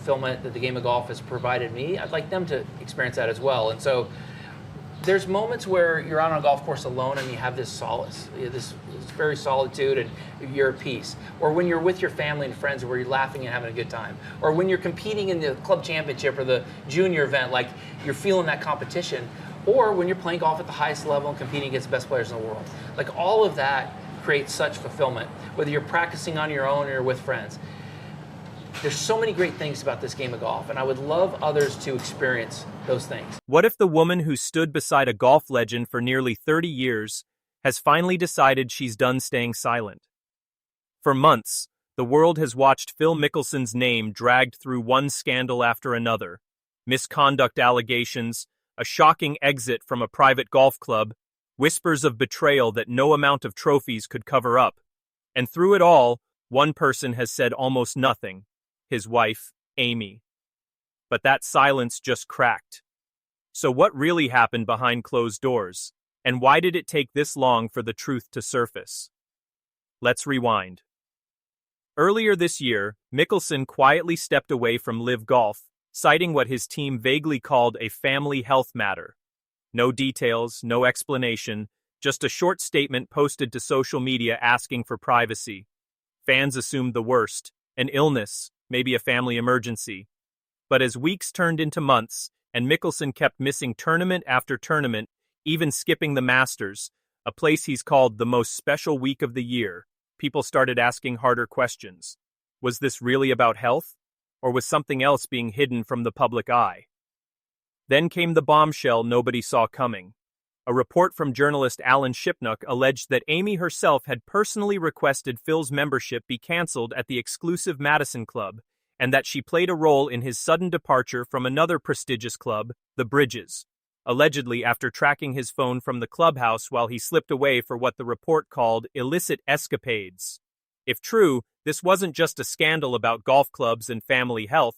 fulfillment that the game of golf has provided me, I'd like them to experience that as well. And so there's moments where you're out on a golf course alone and you have this solace, this very solitude, and you're at peace. Or when you're with your family and friends where you're laughing and having a good time. Or when you're competing in the club championship or the junior event, like you're feeling that competition. Or when you're playing golf at the highest level and competing against the best players in the world. Like all of that creates such fulfillment, whether you're practicing on your own or you're with friends. There's so many great things about this game of golf, and I would love others to experience those things. What if the woman who stood beside a golf legend for nearly 30 years has finally decided she's done staying silent? For months, the world has watched Phil Mickelson's name dragged through one scandal after another. Misconduct allegations, a shocking exit from a private golf club, whispers of betrayal that no amount of trophies could cover up. And through it all, one person has said almost nothing: his wife, Amy. But that silence just cracked. So what really happened behind closed doors? And why did it take this long for the truth to surface? Let's rewind. Earlier this year, Mickelson quietly stepped away from LIV Golf, citing what his team vaguely called a family health matter. No details, no explanation, just a short statement posted to social media asking for privacy. Fans assumed the worst: an illness, maybe a family emergency. But as weeks turned into months, and Mickelson kept missing tournament after tournament, even skipping the Masters, a place he's called the most special week of the year, people started asking harder questions. Was this really about health? Or was something else being hidden from the public eye? Then came the bombshell nobody saw coming. A report from journalist Alan Shipnuck alleged that Amy herself had personally requested Phil's membership be cancelled at the exclusive Madison Club, and that she played a role in his sudden departure from another prestigious club, the Bridges, allegedly after tracking his phone from the clubhouse while he slipped away for what the report called illicit escapades. If true, this wasn't just a scandal about golf clubs and family health.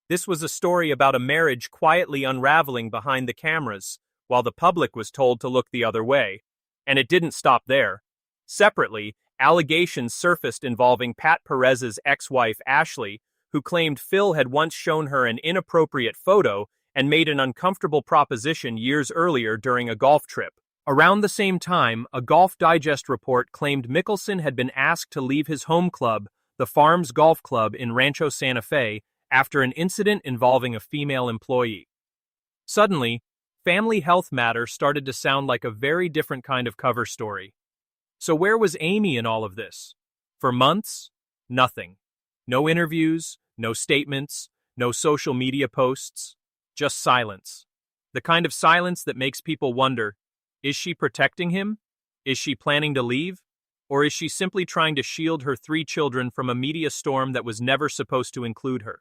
This was a story about a marriage quietly unraveling behind the cameras, while the public was told to look the other way. And it didn't stop there. Separately, allegations surfaced involving Pat Perez's ex-wife Ashley, who claimed Phil had once shown her an inappropriate photo and made an uncomfortable proposition years earlier during a golf trip. Around the same time, a Golf Digest report claimed Mickelson had been asked to leave his home club, the Farms Golf Club in Rancho Santa Fe, after an incident involving a female employee. Suddenly, family health matter started to sound like a very different kind of cover story. So where was Amy in all of this? For months, nothing. No interviews, no statements, no social media posts, just silence. The kind of silence that makes people wonder, is she protecting him? Is she planning to leave? Or is she simply trying to shield her 3 children from a media storm that was never supposed to include her?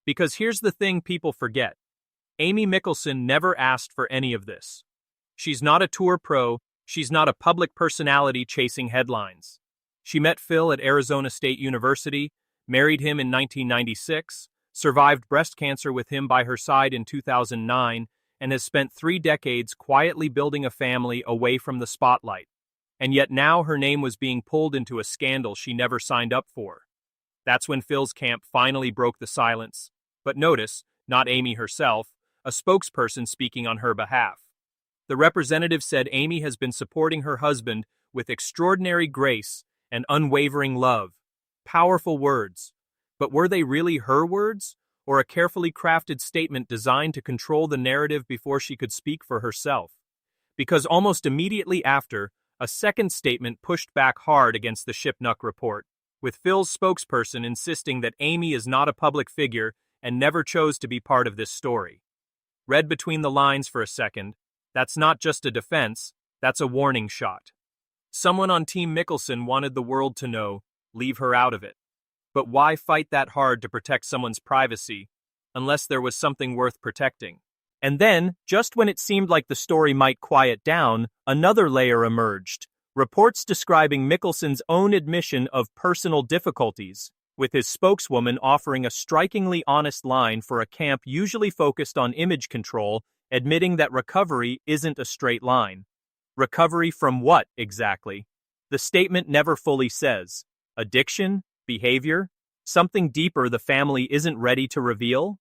Because here's the thing people forget. Amy Mickelson never asked for any of this. She's not a tour pro, she's not a public personality chasing headlines. She met Phil at Arizona State University, married him in 1996, survived breast cancer with him by her side in 2009, and has spent 3 decades quietly building a family away from the spotlight. And yet now her name was being pulled into a scandal she never signed up for. That's when Phil's camp finally broke the silence. But notice, not Amy herself, a spokesperson speaking on her behalf. The representative said Amy has been supporting her husband with extraordinary grace and unwavering love. Powerful words. But were they really her words, or a carefully crafted statement designed to control the narrative before she could speak for herself? Because almost immediately after, a second statement pushed back hard against the Shipnuck report, with Phil's spokesperson insisting that Amy is not a public figure and never chose to be part of this story. Read between the lines for a second, that's not just a defense, that's a warning shot. Someone on Team Mickelson wanted the world to know, leave her out of it. But why fight that hard to protect someone's privacy, unless there was something worth protecting? And then, just when it seemed like the story might quiet down, another layer emerged. Reports describing Mickelson's own admission of personal difficulties, with his spokeswoman offering a strikingly honest line for a camp usually focused on image control, admitting that recovery isn't a straight line. Recovery from what, exactly? The statement never fully says. Addiction? Behavior? Something deeper the family isn't ready to reveal?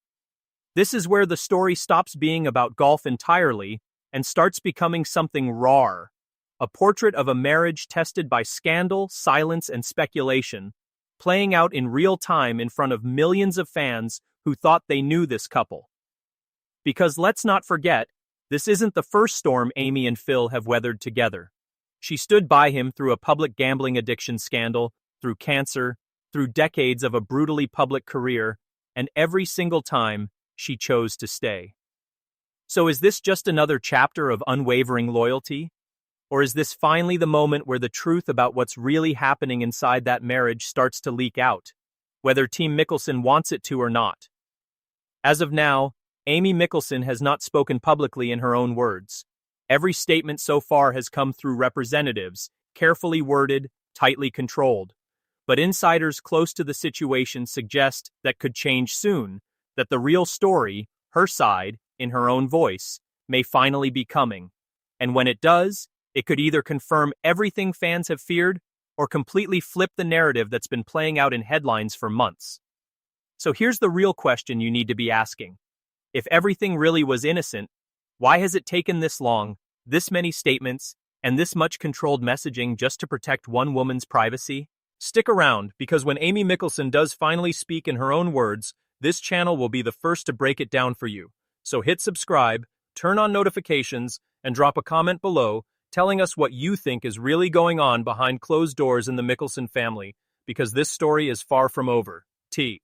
This is where the story stops being about golf entirely and starts becoming something raw. A portrait of a marriage tested by scandal, silence, and speculation, playing out in real time in front of millions of fans who thought they knew this couple. Because let's not forget, this isn't the first storm Amy and Phil have weathered together. She stood by him through a public gambling addiction scandal, through cancer, through decades of a brutally public career, and every single time, she chose to stay. So is this just another chapter of unwavering loyalty? Or is this finally the moment where the truth about what's really happening inside that marriage starts to leak out, whether Team Mickelson wants it to or not? As of now, Amy Mickelson has not spoken publicly in her own words. Every statement so far has come through representatives, carefully worded, tightly controlled. But insiders close to the situation suggest that could change soon, that the real story, her side, in her own voice, may finally be coming. And when it does, it could either confirm everything fans have feared or completely flip the narrative that's been playing out in headlines for months. So here's the real question you need to be asking. If everything really was innocent, why has it taken this long, this many statements, and this much controlled messaging just to protect one woman's privacy? Stick around, because when Amy Mickelson does finally speak in her own words, this channel will be the first to break it down for you. So hit subscribe, turn on notifications, and drop a comment below telling us what you think is really going on behind closed doors in the Mickelson family, because this story is far from over. T.